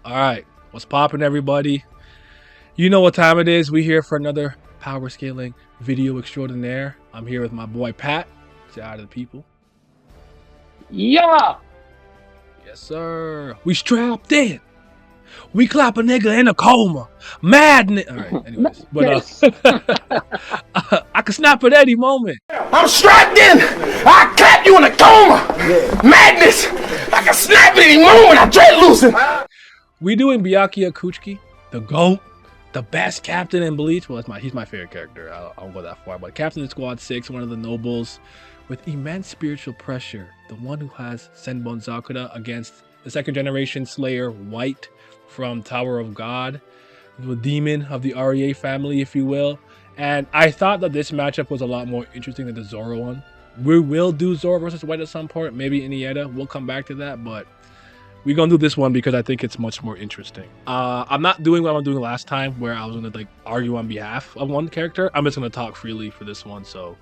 All right, what's poppin', everybody? You know what time it is. We here for another power scaling video extraordinaire. I'm here with my boy Pat. Say hi to the people. Yeah. Yes, sir. We strapped in. We clap a nigga in a coma. Madness. All right. Anyways, Yes. I can snap at any moment. I'm strapped in. I clap you in a coma. Madness. I can snap at any moment. I dread losing. We doing Byakuya Kuchiki, the GOAT, the best captain in Bleach. Well, he's my favorite character. I'll go that far. But Captain of Squad 6, one of the nobles with immense spiritual pressure, the one who has Senbon Zakura against the second generation Slayer White from Tower of God, the demon of the Arie family, if you will. And I thought that this matchup was a lot more interesting than the Zoro one. We will do Zoro versus White at some point, maybe Iniesta. We'll come back to that, but we're gonna do this one because I think it's much more interesting. I'm not doing what I'm doing last time, where I was gonna like argue on behalf of one character. I'm just gonna talk freely for this one. So,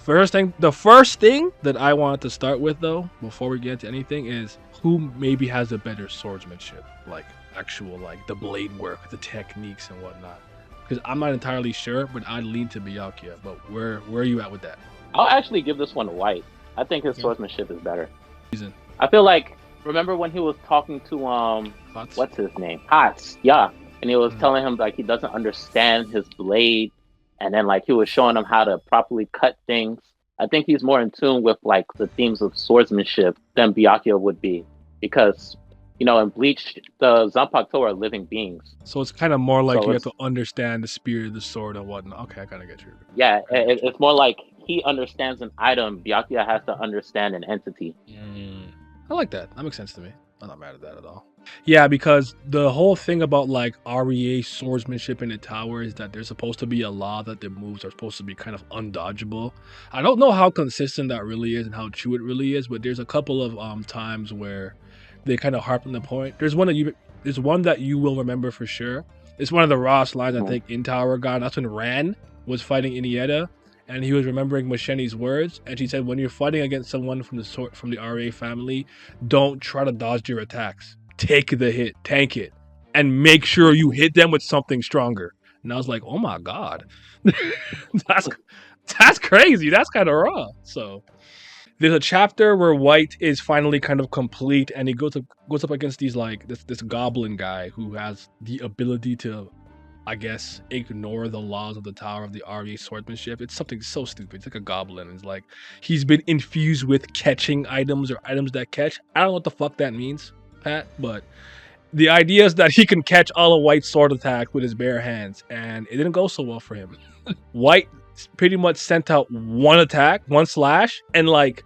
the first thing that I wanted to start with, though, before we get to anything, is who maybe has a better swordsmanship, like actual like the blade work, the techniques and whatnot. Because I'm not entirely sure, but I lean to Byakuya. But where are you at with that? I'll actually give this one to White. I think his swordsmanship is better. Reason. I feel like, remember when he was talking to Thoughts? what's his name? Hats, yeah. And he was telling him like he doesn't understand his blade, and then like he was showing him how to properly cut things. I think he's more in tune with like the themes of swordsmanship than Byakuya would be, because you know, in Bleach, the Zanpakuto are living beings. So it's kind of more like So you have it's- to understand the spirit of the sword and whatnot. Okay, I kind of get you. Yeah, it's more like he understands an item. Byakuya has to understand an entity. I like that. That makes sense to me. I'm not mad at that at all. Yeah, because the whole thing about like REA swordsmanship in the tower is that there's supposed to be a law that their moves are supposed to be kind of undodgeable. I don't know how consistent that really is and how true it really is, but there's a couple of times where they kind of harp on the point. There's one that you will remember for sure. It's one of the Ross lines, I think, in Tower of God. That's when Ran was fighting Iniesta, and he was remembering Masheni's words, and she said, when you're fighting against someone from the RA family, don't try to dodge your attacks. Take the hit, tank it, and make sure you hit them with something stronger. And I was like, oh my god, that's crazy. That's kind of raw. So there's a chapter where White is finally kind of complete, and he goes up against this goblin guy who has the ability to, I guess, ignore the laws of the Tower of the RE swordsmanship. It's something so stupid. It's like a goblin. It's like he's been infused with catching items or items that catch. I don't know what the fuck that means, Pat, but the idea is that he can catch all of White's sword attack with his bare hands, and it didn't go so well for him. White pretty much sent out one attack, one slash, and like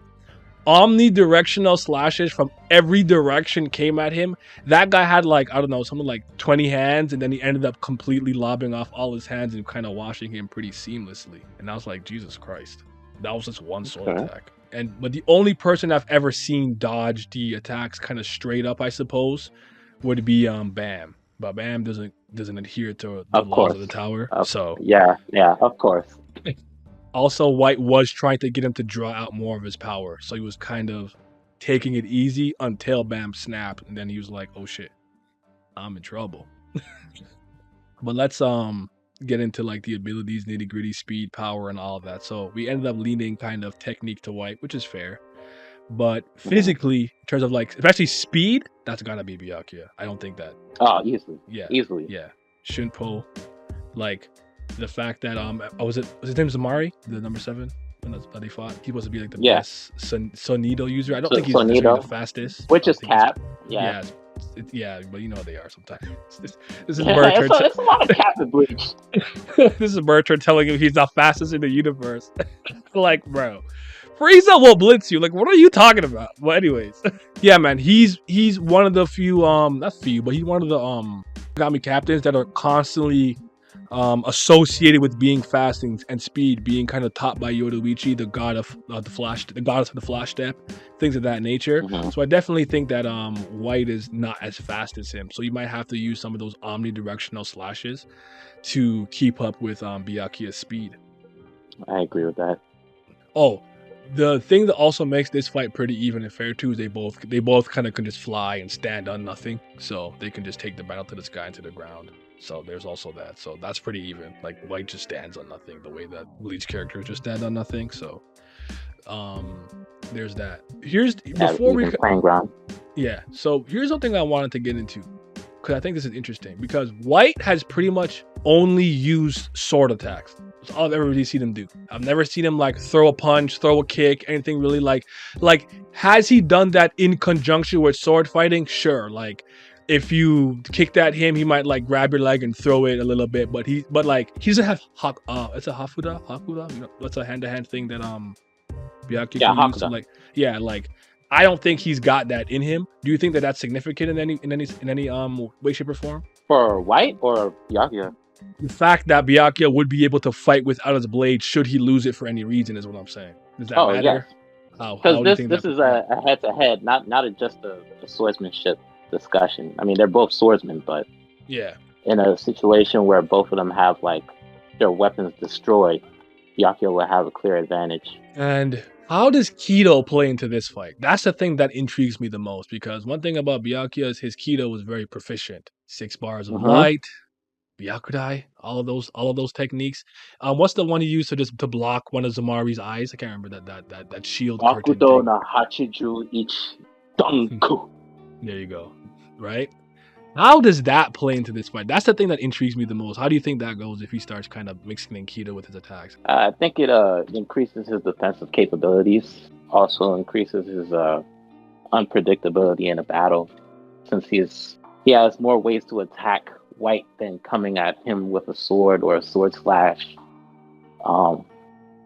omnidirectional slashes from every direction came at him. That guy had like, I don't know, something like 20 hands, and then he ended up completely lobbing off all his hands and kind of washing him pretty seamlessly. And I was like, Jesus Christ, that was just one sword attack. But the only person I've ever seen dodge the attacks kind of straight up, I suppose, would be Bam. But Bam doesn't adhere to the laws of the tower. So yeah, of course. also, White was trying to get him to draw out more of his power, so he was kind of taking it easy until Bam snapped, and then he was like, "Oh shit, I'm in trouble." But let's get into like the abilities, nitty gritty, speed, power, and all of that. So we ended up leaning kind of technique to White, which is fair. But physically, in terms of like, especially speed, that's gotta be Byakuya. I don't think that. Oh, easily. Yeah, easily. Yeah, Shunpo, like. The fact that was his name Zamari, the number 7 that he fought. He was to be like the best Sonido user. I don't think he's the fastest. Which is Cap. Yeah, but you know how they are sometimes. This is Bertrand. It's a lot of Cap in Bleach. This is Bertrand telling him he's the fastest in the universe. Like, bro, Frieza will blitz you. Like, what are you talking about? Well, anyways, yeah, man, he's one of the few not few, but he's one of the Kagami captains that are constantly associated with being fast and speed, being kind of taught by Yoruichi, the god of the goddess of the flash step, things of that nature. So I definitely think that White is not as fast as him, so you might have to use some of those omnidirectional slashes to keep up with Byakuya's speed. I agree with that. Oh, The thing that also makes this fight pretty even and fair too is they both kind of can just fly and stand on nothing, so they can just take the battle to the sky and to the ground. So there's also that. So that's pretty even. Like White just stands on nothing, the way that Bleach characters just stand on nothing. So there's that. Here's before we playing ground. Yeah. So here's something I wanted to get into, because I think this is interesting, because White has pretty much only used sword attacks. That's all I've ever really seen him do. I've never seen him like throw a punch, throw a kick, anything really like has he done that in conjunction with sword fighting? Sure. Like if you kicked at him, he might like grab your leg and throw it a little bit, but he doesn't have it's a hakuda, you know, that's a hand-to-hand thing that Byakuya used to like. Yeah, like I don't think he's got that in him. Do you think that that's significant in any way, shape, or form? For White or Byakuya? The fact that Byakuya would be able to fight without his blade should he lose it for any reason is what I'm saying. Does that matter? Yes. Because this is a head-to-head, not just a swordsmanship discussion. I mean, they're both swordsmen, but yeah, in a situation where both of them have like their weapons destroyed, Byakuya will have a clear advantage. And how does Kido play into this fight? That's the thing that intrigues me the most, because one thing about Byakuya is his Kido was very proficient. 6 bars of light, Byakudai, all of those techniques. What's the one he used to block one of Zamari's eyes? I can't remember that shield curtain Bakudo thing. na Hachiju ich Danku. There you go. Right? How does that play into this fight? That's the thing that intrigues me the most. How do you think that goes if he starts kind of mixing in Kido with his attacks? I think it increases his defensive capabilities. Also increases his unpredictability in a battle, since he has more ways to attack White than coming at him with a sword or a sword slash. So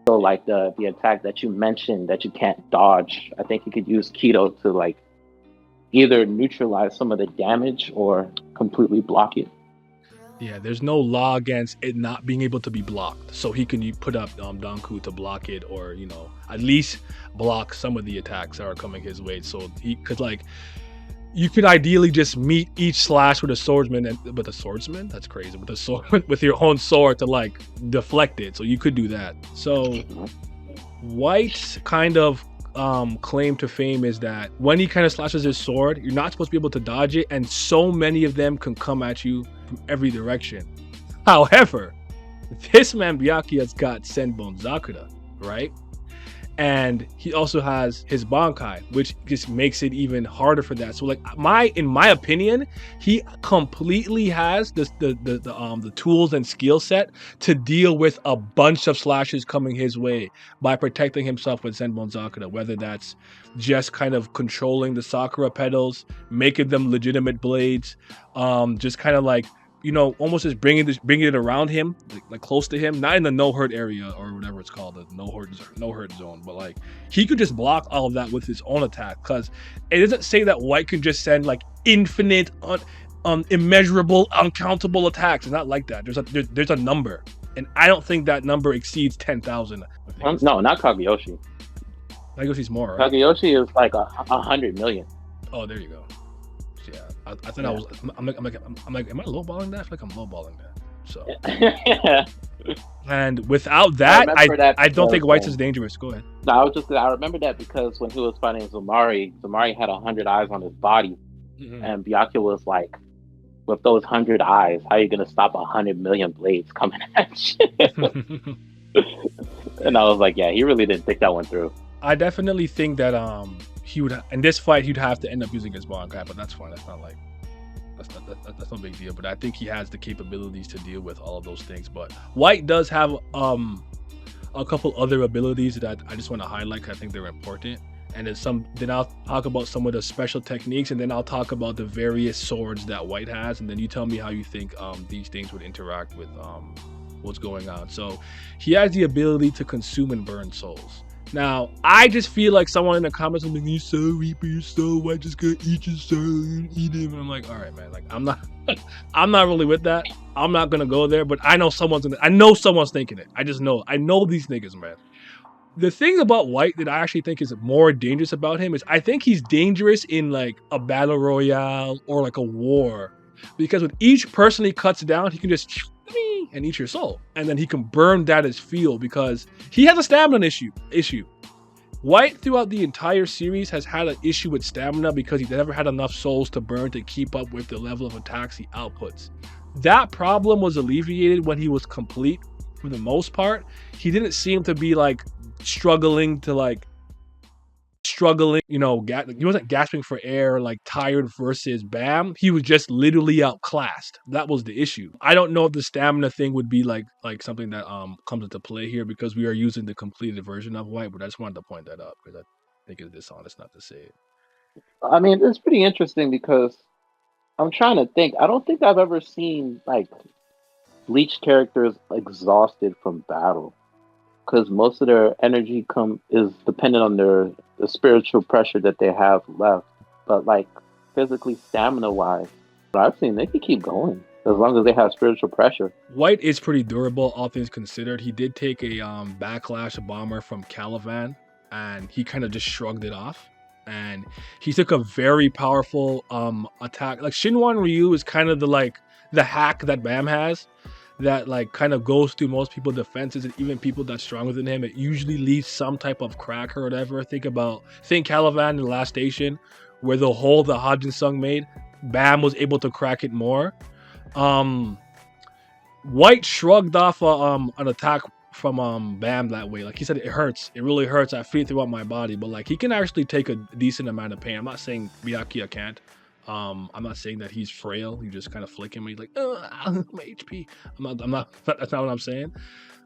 like the attack that you mentioned that you can't dodge, I think you could use Kido to like either neutralize some of the damage or completely block it. Yeah, there's no law against it not being able to be blocked. So he can put up Danku to block it, or, you know, at least block some of the attacks that are coming his way. So he could like, you could ideally just meet each slash with a swordsman, with a swordsman? That's crazy. With a sword, with your own sword to like deflect it. So you could do that. So White's kind of claim to fame is that when he kind of slashes his sword, you're not supposed to be able to dodge it, and so many of them can come at you from every direction. However, this man Byakuya's got Senbon Zakura, right? And he also has his Bankai, which just makes it even harder for that. So like in my opinion, he completely has the tools and skill set to deal with a bunch of slashes coming his way by protecting himself with Senbon Zakura, whether that's just kind of controlling the Sakura petals, making them legitimate blades, just kind of like, you know, almost just bringing it around him, like close to him, not in the no hurt area or whatever it's called, the no hurt zone, but like he could just block all of that with his own attack, because it doesn't say that White can just send like infinite, immeasurable, uncountable attacks. It's not like that. There's a number, and I don't think that number exceeds 10,000. No, not Kageyoshi. Kageyoshi's more, right? Kageyoshi is like 100 million. Oh, there you go. Yeah, I thought I was. I'm like, am I lowballing that? I feel like I'm lowballing that. So, Yeah. And without that, I don't think White's is dangerous. Go ahead. No, I remember that because when he was fighting Zamari had 100 eyes on his body, and Byakuya was like, with those 100 eyes, how are you gonna stop 100 million blades coming at you? And I was like, yeah, he really didn't think that one through. I definitely think that he would, in this fight, he'd have to end up using his Bankai, but that's fine. That's not like, that's no big deal. But I think he has the capabilities to deal with all of those things. But White does have a couple other abilities that I just want to highlight, because I think they're important. And then I'll talk about some of the special techniques, and then I'll talk about the various swords that White has, and then you tell me how you think these things would interact with what's going on. So he has the ability to consume and burn souls. Now, I just feel like someone in the comments will be like, "You soul reaper, your soul, why just gonna eat your soul and eat him?" And I'm like, all right, man, like I'm not really with that. I'm not gonna go there, but I know someone's thinking it. I know these niggas, man. The thing about White that I actually think is more dangerous about him is I think he's dangerous in like a battle royale or like a war, because with each person he cuts down, he can just and eat your soul, and then he can burn that as fuel, because he has a stamina issue. White throughout the entire series has had an issue with stamina because he never had enough souls to burn to keep up with the level of attacks he outputs. That problem was alleviated when he was complete for the most part. He didn't seem to be like struggling, you know, he wasn't gasping for air, like tired versus Bam. He was just literally outclassed. That was the issue. I don't know if the stamina thing would be like something that comes into play here because we are using the completed version of White, but I just wanted to point that out because I think it's dishonest not to say it. I mean, it's pretty interesting because I'm trying to think. I don't think I've ever seen like Bleach characters exhausted from battle because most of their energy is dependent on the spiritual pressure that they have left. But like physically, stamina wise, I've seen they can keep going as long as they have spiritual pressure. White is pretty durable, all things considered. He did take a backlash bomber from Calivan, and he kind of just shrugged it off. And he took a very powerful attack. Like Shinwan Ryu is kind of the hack that Bam has, that like kind of goes through most people's defenses and even people that's stronger than him. It usually leaves some type of crack or whatever. Think Calivan in the last station, where the hole that Hajin Sung made, Bam was able to crack it more. White shrugged off an attack from Bam that way. Like he said, it hurts. It really hurts. I feel it throughout my body, but like he can actually take a decent amount of pain. I'm not saying Byakuya can't. I'm not saying that he's frail. You just kind of flick him and he's like, my HP. That's not what I'm saying.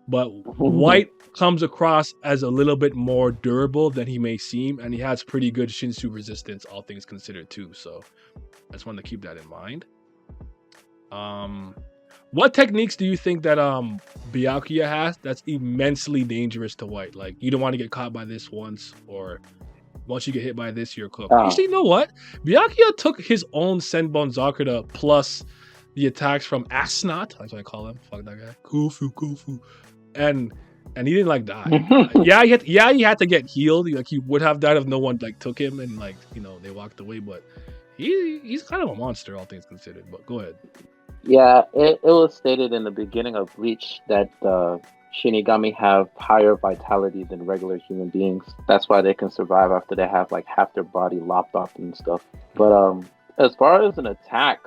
But White comes across as a little bit more durable than he may seem, and he has pretty good Shinsu resistance, all things considered too. So I just wanted to keep that in mind. What techniques do you think that Byakuya has that's immensely dangerous to White? Like, you don't want to get caught by this once, or once you get hit by this, you're cooked. Actually, you know what? Byakuya took his own Senbon Zakuda plus the attacks from Asnot. That's what I call him. Fuck that guy. Kufu. And he didn't like die. He had to get healed. Like, he would have died if no one like took him and like, you know, they walked away. But he's kind of a monster, all things considered. But go ahead. Yeah, it was stated in the beginning of Bleach that Shinigami have higher vitality than regular human beings. That's why they can survive after they have like half their body lopped off and stuff. But as far as an attack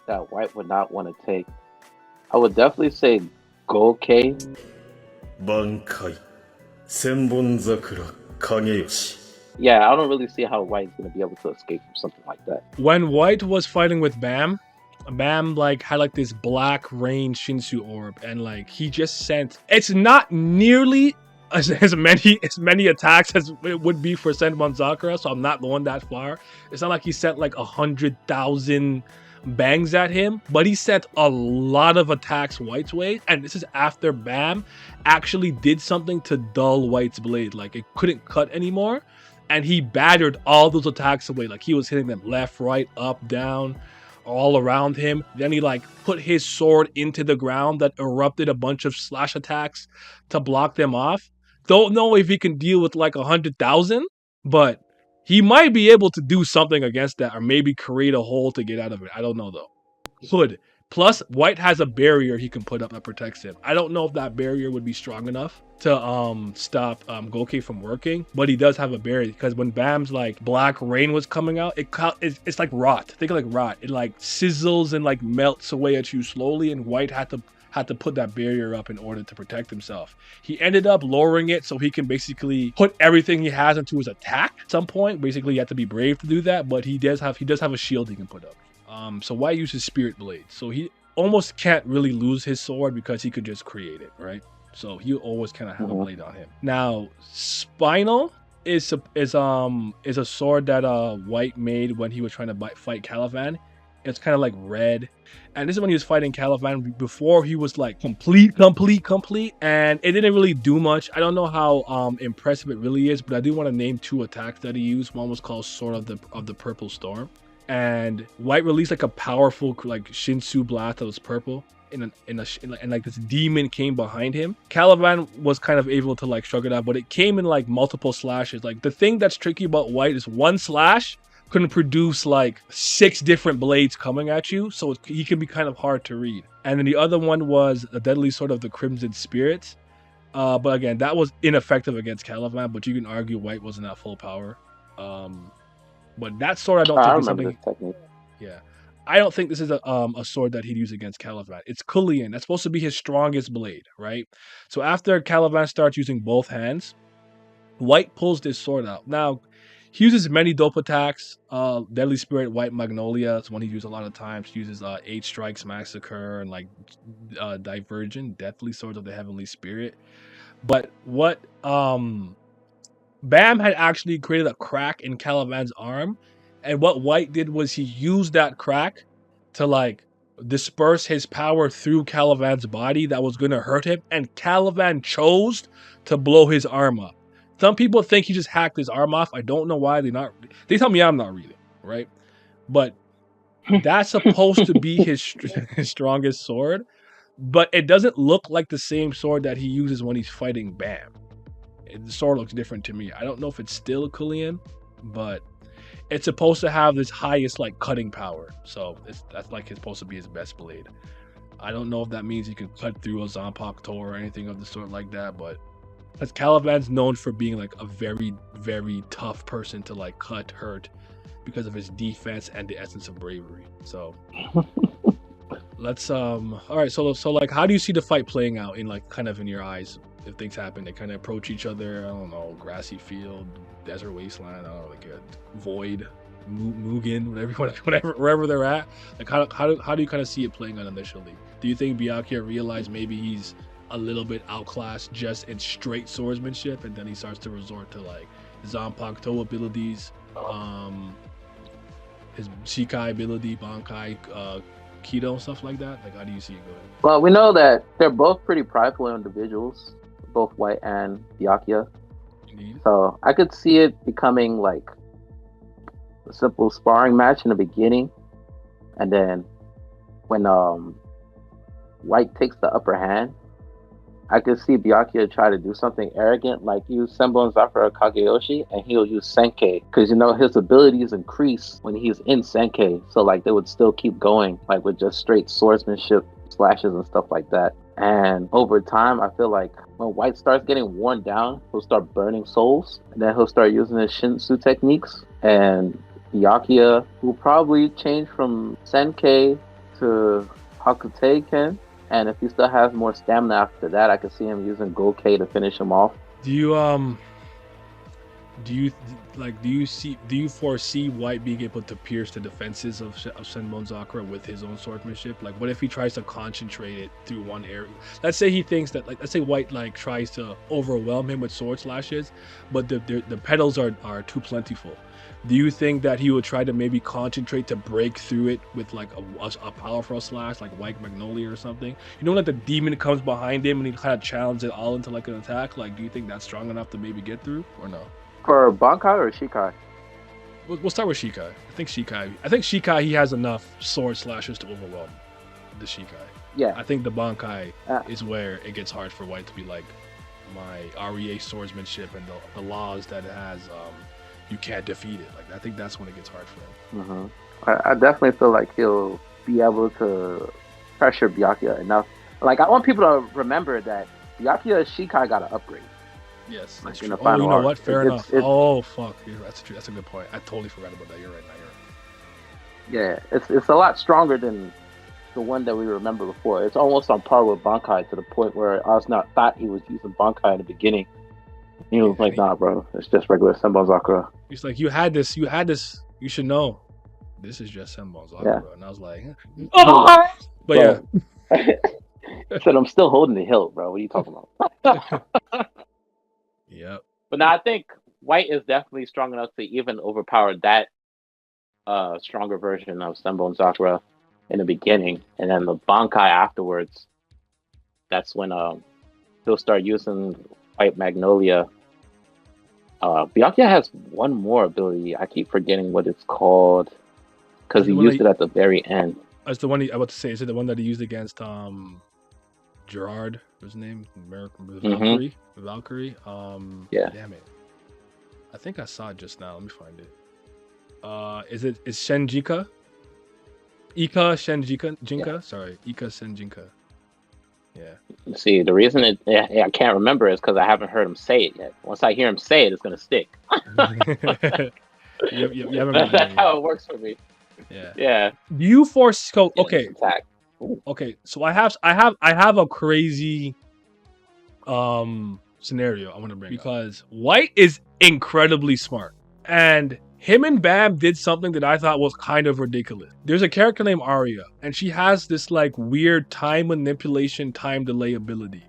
that White would not want to take, I would definitely say Gokei. Bankai. Senbon Zakura Kageyoshi. Yeah, I don't really see how White's going to be able to escape from something like that. When White was fighting with Bam like had like this black rain Shinsu orb, and like he just sent, it's not nearly as many attacks as it would be for Senbon Zakura, so I'm not going that far. It's not like he sent like 100,000 bangs at him, but he sent a lot of attacks White's way, and this is after Bam actually did something to dull White's blade. Like, it couldn't cut anymore, and he battered all those attacks away. Like, he was hitting them left, right, up, down, all around him. Then he like put his sword into the ground that erupted a bunch of slash attacks to block them off. Don't know if he can deal with like 100,000, but he might be able to do something against that, or maybe create a hole to get out of it. I don't know though. Could. Plus, White has a barrier he can put up that protects him. I don't know if that barrier would be strong enough to stop Gokei from working, but he does have a barrier, because when Bam's like black rain was coming out, it's like rot. Think of like rot. It like sizzles and like melts away at you slowly, and White had to put that barrier up in order to protect himself. He ended up lowering it so he can basically put everything he has into his attack at some point. Basically, you have to be brave to do that, but he does have a shield he can put up. So White uses Spirit Blade, so he almost can't really lose his sword because he could just create it, right? So he always kind of have a blade on him. Now, Spinal is a sword that White made when he was trying to fight Calivan. It's kind of like red, and this is when he was fighting Calivan before he was like complete, and it didn't really do much. I don't know how impressive it really is, but I do want to name two attacks that he used. One was called Sword of the Purple Storm, and White released like a powerful like Shinsu blast that was purple, and like this demon came behind him. Caliban was kind of able to like shrug it off, but it came in like multiple slashes. Like, the thing that's tricky about White is one slash couldn't produce like 6 different blades coming at you, so he can be kind of hard to read. And then the other one was a deadly sword of the Crimson Spirits, But again, that was ineffective against Caliban. But you can argue White wasn't at full power. But that sword, I don't I think is remember something. this technique. Yeah, I don't think this is a sword that he'd use against Caliban. It's Kullian. That's supposed to be his strongest blade, right? So after Caliban starts using both hands, White pulls this sword out. Now, he uses many dope attacks. Deadly Spirit, White Magnolia is one he uses a lot of times. He uses 8 Strikes Massacre and like Divergent, Deathly Swords of the Heavenly Spirit. But what Bam had actually created a crack in Caliban's arm, and what White did was he used that crack to like disperse his power through Caliban's body that was going to hurt him, and Caliban chose to blow his arm up. Some people think he just hacked his arm off. I don't know why they tell me I'm not reading, right? But that's supposed to be his strongest sword, but it doesn't look like the same sword that he uses when he's fighting Bam. The sword looks different to me. I don't know if it's still Kullian, but it's supposed to have this highest like cutting power. So that's like it's supposed to be his best blade. I don't know if that means he can cut through a Zanpakuto or anything of the sort like that, but because Caliban's known for being like a very, very tough person to like cut, hurt because of his defense and the essence of bravery. So let's all right, so like how do you see the fight playing out in like kind of in your eyes? If things happen, they kind of approach each other. I don't know, grassy field, desert wasteland. I don't know, like a void, Mugen, whatever, wherever they're at. Like how do you kind of see it playing out initially? Do you think Byakuya realized maybe he's a little bit outclassed just in straight swordsmanship, and then he starts to resort to like Zanpakuto abilities, his Shikai ability, Bankai, Kido, stuff like that? Like how do you see it going? Well, we know that they're both pretty prideful individuals, both White and Byakuya. Indeed. So I could see it becoming like a simple sparring match in the beginning, and then when White takes the upper hand, I could see Byakuya try to do something arrogant, like use Senbon Zakura Kageyoshi, and he'll use Senkei, because his abilities increase when he's in Senkei, so like they would still keep going, like with just straight swordsmanship slashes and stuff like that. And over time, I feel like when White starts getting worn down, he'll start burning souls, and then he'll start using his Shinsu techniques, and Byakuya will probably change from Senkei to Hakuteiken. And if he still has more stamina after that, I could see him using Gokei to finish him off. Do you foresee White being able to pierce the defenses of Senbon Zakura with his own swordsmanship? Like, what if he tries to concentrate it through one area? Let's say he thinks that, like, let's say White like tries to overwhelm him with sword slashes, but the petals are too plentiful. Do you think that he would try to maybe concentrate to break through it with like a powerful slash, like White Magnolia or something? Like the demon comes behind him and he kind of challenges it all into like an attack. Like, do you think that's strong enough to maybe get through or no? For Bankai or Shikai? We'll start with Shikai. I think Shikai he has enough sword slashes to overwhelm the Shikai. Yeah. I think the Bankai is where it gets hard for White to be like, my Arie swordsmanship and the laws that it has, you can't defeat it. Like, I think that's when it gets hard for him. Mm-hmm. I definitely feel like he'll be able to pressure Byakuya enough. Like, I want people to remember that Byakuya's Shikai got an upgrade. Yes, that's like true. Oh, you know what? Fair enough. Oh, fuck. That's true. That's a good point. I totally forgot about that. You're right. Yeah, it's a lot stronger than the one that we remember before. It's almost on par with Bankai to the point where Osnat thought he was using Bankai in the beginning. He was like, nah, bro, it's just regular Senbon Zakura. He's like, you had this, you should know. This is just Senbon Zakura. Yeah. And I was like, oh! But yeah. I said, I'm still holding the hilt, bro. What are you talking about? Yep. But now I think White is definitely strong enough to even overpower that stronger version of Senbon Zakura in the beginning. And then the Bankai afterwards, that's when he'll start using White Magnolia. Byakuya has one more ability. I keep forgetting what it's called because he used it at the very end. That's the one I was to say. Is it the one that he used against Gerard? What's his name? Valkyrie. Valkyrie. Yeah. Damn it. I think I saw it just now. Let me find it. Is Shenjika? Ika Shenjika? Jinka? Yeah. Sorry, Ika Shenjinka. Yeah. See, the reason I can't remember is because I haven't heard him say it yet. Once I hear him say it, it's gonna stick. you haven't got That's there how yet. it works for me. Yeah. Yeah. Do you foresee? Yeah, Okay. this attack. Ooh. Okay. So I have a crazy scenario I want to bring because White is incredibly smart, and him and Bam did something that I thought was kind of ridiculous. There's a character named Arie, and she has this like weird time manipulation, time delay ability,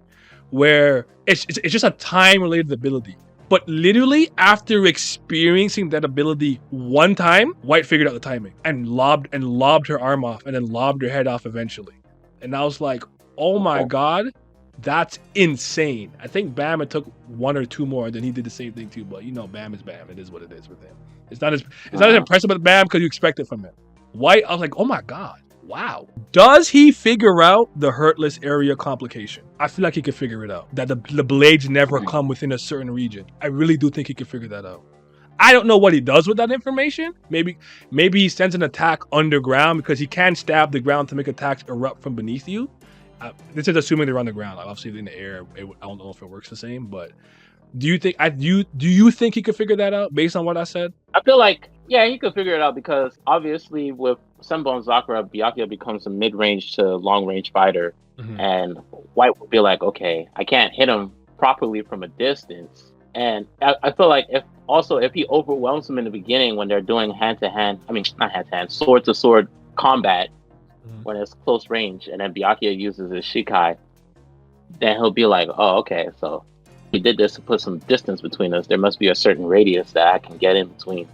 where it's just a time related ability. But literally after experiencing that ability one time, White figured out the timing and lobbed her arm off and then lobbed her head off eventually. And I was like, oh my god, that's insane. I think Bam it took one or two more, then he did the same thing too. But you know, Bam is Bam. It is what it is with him. It's not as impressive with Bam because you expect it from him. White, I was like, oh my god, wow. Does he figure out the hurtless area complication? I feel like he could figure it out. That the blades never come within a certain region. I really do think he could figure that out. I don't know what he does with that information. Maybe he sends an attack underground because he can stab the ground to make attacks erupt from beneath you. This is assuming they're on the ground. Obviously, in the air, I don't know if it works the same. But do you think he could figure that out based on what I said? I feel like he could figure it out because obviously with Senbon Sakura, Byakuya becomes a mid-range to long-range fighter, and White would be like, okay, I can't hit him properly from a distance. And I feel like if he overwhelms them in the beginning when they're doing sword-to-sword combat, when it's close range, and then Byakuya uses his Shikai, then he'll be like, oh, okay, so he did this to put some distance between us. There must be a certain radius that I can get in between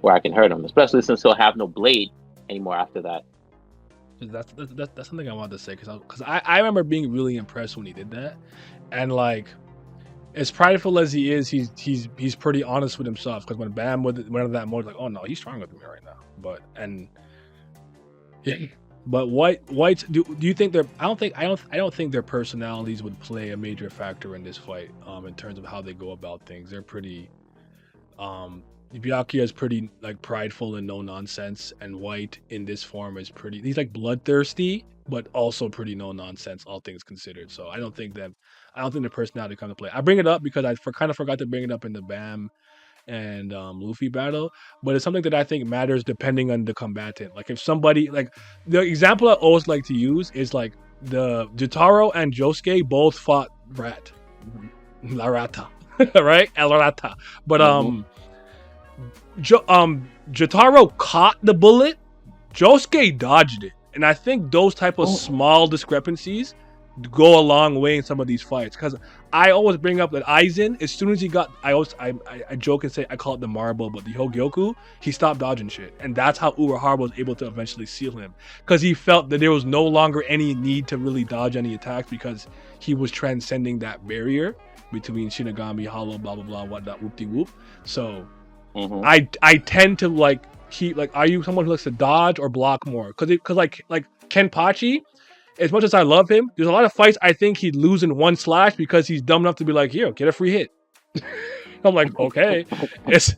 where I can hurt him, especially since he'll have no blade anymore after that. That's something I wanted to say because I remember being really impressed when he did that, and like, as prideful as he is, he's pretty honest with himself. Because when Bam went into that mode, like, oh no, he's stronger than me right now. But White's do you think they're? I don't think their personalities would play a major factor in this fight. In terms of how they go about things, they're pretty. Byakuya is pretty like prideful and no nonsense, and White in this form is pretty. He's like bloodthirsty, but also pretty no nonsense, all things considered. So I don't think the personality comes to play. I bring it up because I kind of forgot to bring it up in the Bam and Luffy battle, but it's something that I think matters depending on the combatant. Like if somebody, like the example I always like to use is like the Jotaro and Josuke both fought Larata, right? El Rata. But Jotaro caught the bullet, Josuke dodged it, and I think those type of small discrepancies go a long way in some of these fights. Because I always bring up that Aizen, as soon as he got, I joke and say I call it the marble, but the Hogyoku, he stopped dodging shit, and that's how Urahara was able to eventually seal him, because he felt that there was no longer any need to really dodge any attacks because he was transcending that barrier between Shinigami, Hollow, blah blah blah, whatnot, whoop de whoop. So I tend to like are you someone who likes to dodge or block more? Because like Kenpachi, as much as I love him, there's a lot of fights I think he'd lose in one slash because he's dumb enough to be like, here, get a free hit. I'm like, okay, it's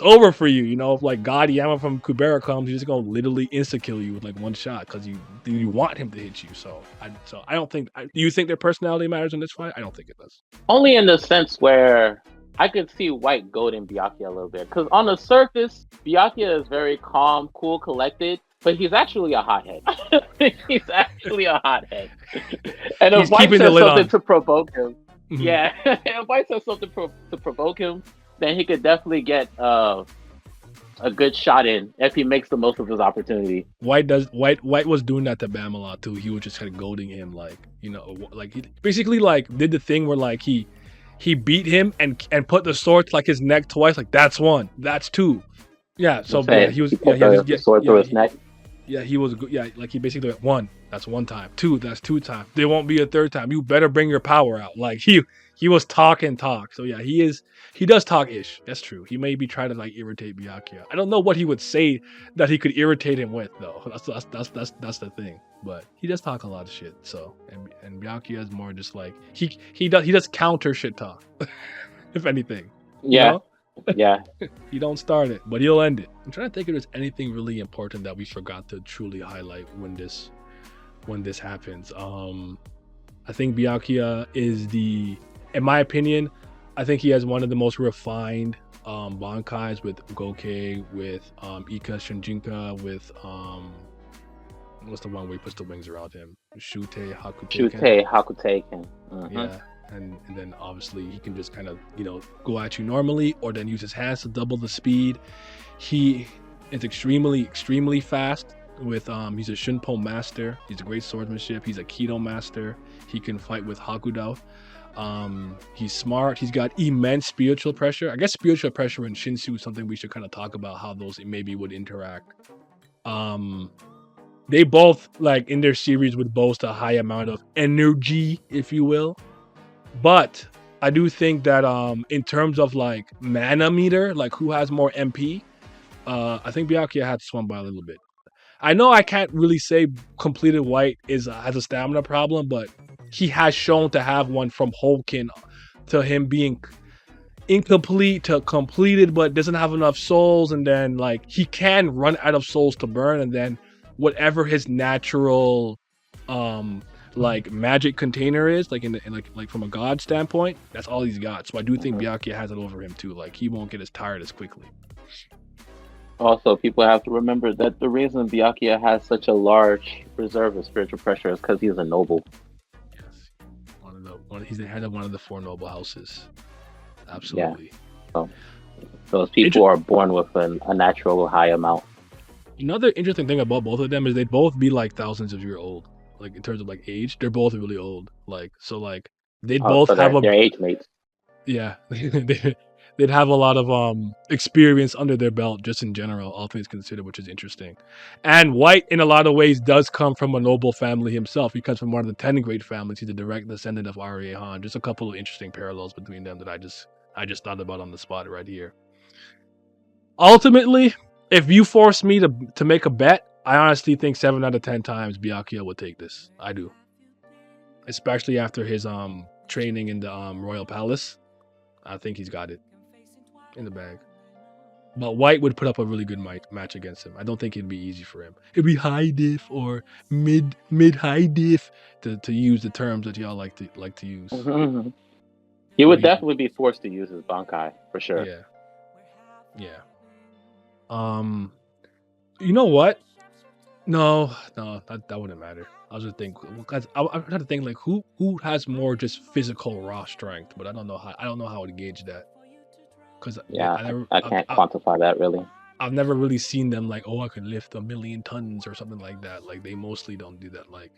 over for you. You know, if like God Yama from Kubera comes, he's just gonna literally insta kill you with like one shot because you want him to hit you. So I don't think. Do you think their personality matters in this fight? I don't think it does. Only in the sense where I could see White goading Byakuya a little bit, because on the surface, Byakuya is very calm, cool, collected. But he's actually a hothead. He's actually a hothead. And if White says something to provoke him, if White says something to provoke him, then he could definitely get a good shot in if he makes the most of his opportunity. White was doing that to Bam a lot too. He was just kind of goading him, like, you know, like he basically like did the thing where like he beat him and put the sword to like his neck twice. Like that's one, that's two. Yeah. So he was the sword through his neck. Yeah, he was. Yeah, like he basically went, one, that's one time. Two, that's two times. There won't be a third time. You better bring your power out. Like he was talk. So yeah, he does talk ish. That's true. He may be trying to like irritate Byakuya. I don't know what he would say that he could irritate him with though. That's the thing. But he does talk a lot of shit. So and Byakuya is more just like he does counter shit talk, if anything. Yeah. You know? Yeah. He don't start it, but he'll end it. I'm trying to think if there's anything really important that we forgot to truly highlight when this happens. I think Byakuya is in my opinion, I think he has one of the most refined bankais with Gokei, with Ika Shinjinka, with what's the one where he puts the wings around him? Shute Hakuteiken. Yeah. And then obviously he can just kind of, go at you normally, or then use his hands to double the speed. He is extremely fast with he's a Shunpo master. He's a great swordsmanship. He's a Kido master. He can fight with Hakudao. He's smart. He's got immense spiritual pressure. I guess spiritual pressure and Shinsu is something we should kind of talk about, how those maybe would interact. They both, like, in their series would boast a high amount of energy, if you will. But I do think that in terms of like mana meter, like who has more MP, I think Byakuya had swung by a little bit. I know I can't really say completed white has a stamina problem, but he has shown to have one from Hoken to him being incomplete to completed, but doesn't have enough souls, and then like he can run out of souls to burn, and then whatever his natural like magic container is, like like from a god standpoint, that's all he's got. So I do think Byakuya has it over him too. Like he won't get as tired as quickly. Also, people have to remember that the reason Byakuya has such a large reserve of spiritual pressure is because he's a noble. Yes, he's the head of one of the 4 noble houses. Absolutely. Yeah. So those people are born with a natural high amount. Another interesting thing about both of them is they'd both be like thousands of years old. Like in terms of like age, they're both really old. Like so, like they'd both so have they're age mates. Yeah, they'd have a lot of experience under their belt just in general, all things considered, which is interesting. And White, in a lot of ways, does come from a noble family himself. He comes from one of the 10 great families. He's a direct descendant of Arie Han. Just a couple of interesting parallels between them that I just thought about on the spot right here. Ultimately, if you force me to make a bet, I honestly think 7 out of 10 times Byakuya would take this. I do. Especially after his training in the Royal Palace. I think he's got it in the bag. But White would put up a really good match against him. I don't think it'd be easy for him. It'd be high diff or mid high diff to use the terms that y'all like to use. Mm-hmm. He would definitely be forced to use his Bankai for sure. Yeah. You know what? No, that wouldn't matter. I was just thinking, because I'm trying to think like who has more just physical raw strength, but I don't know how to gauge that. Because I can't quantify that really. I've never really seen them like, oh, I can lift 1,000,000 tons or something like that. Like they mostly don't do that. Like,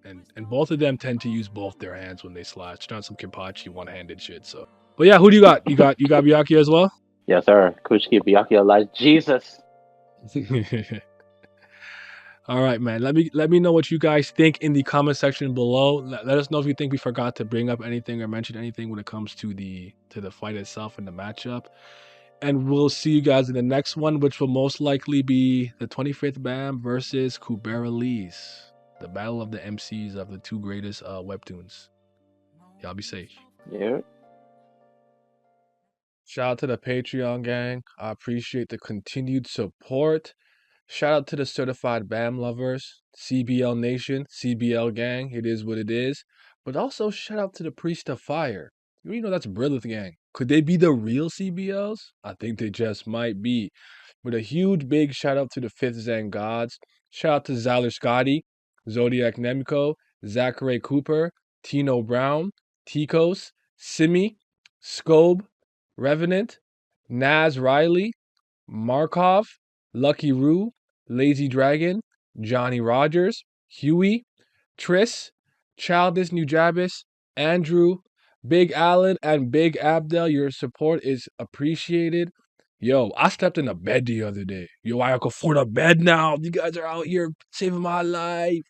and both of them tend to use both their hands when they slash. Not some Kenpachi one-handed shit. So, but yeah, who do you got? You got Byakuya as well? Yes, sir. Kuchiki Byakuya like Jesus. All right, man. Let me know what you guys think in the comment section below. Let us know if you think we forgot to bring up anything or mention anything when it comes to the fight itself and the matchup. And we'll see you guys in the next one, which will most likely be the 25th BAM versus Kubera Lee's, the battle of the MCs of the 2 greatest webtoons. Y'all be safe. Yeah. Shout out to the Patreon gang. I appreciate the continued support. Shout out to the certified BAM lovers, CBL Nation, CBL gang. It is what it is. But also shout out to the Priest of Fire. You know that's Brilith gang. Could they be the real CBLs? I think they just might be. With a huge big shout out to the 5th Zen gods. Shout out to Zyler Scotty, Zodiac Nemiko, Zachary Cooper, Tino Brown, Tikos, Simi, Scobe, Revenant, Naz Riley, Markov, Lucky Roo, Lazy Dragon, Johnny Rogers, Huey, Triss, Childish Nujabis, Andrew, Big Allen, and Big Abdel. Your support is appreciated. Yo, I stepped in a bed the other day. Yo, I can afford a bed now. You guys are out here saving my life.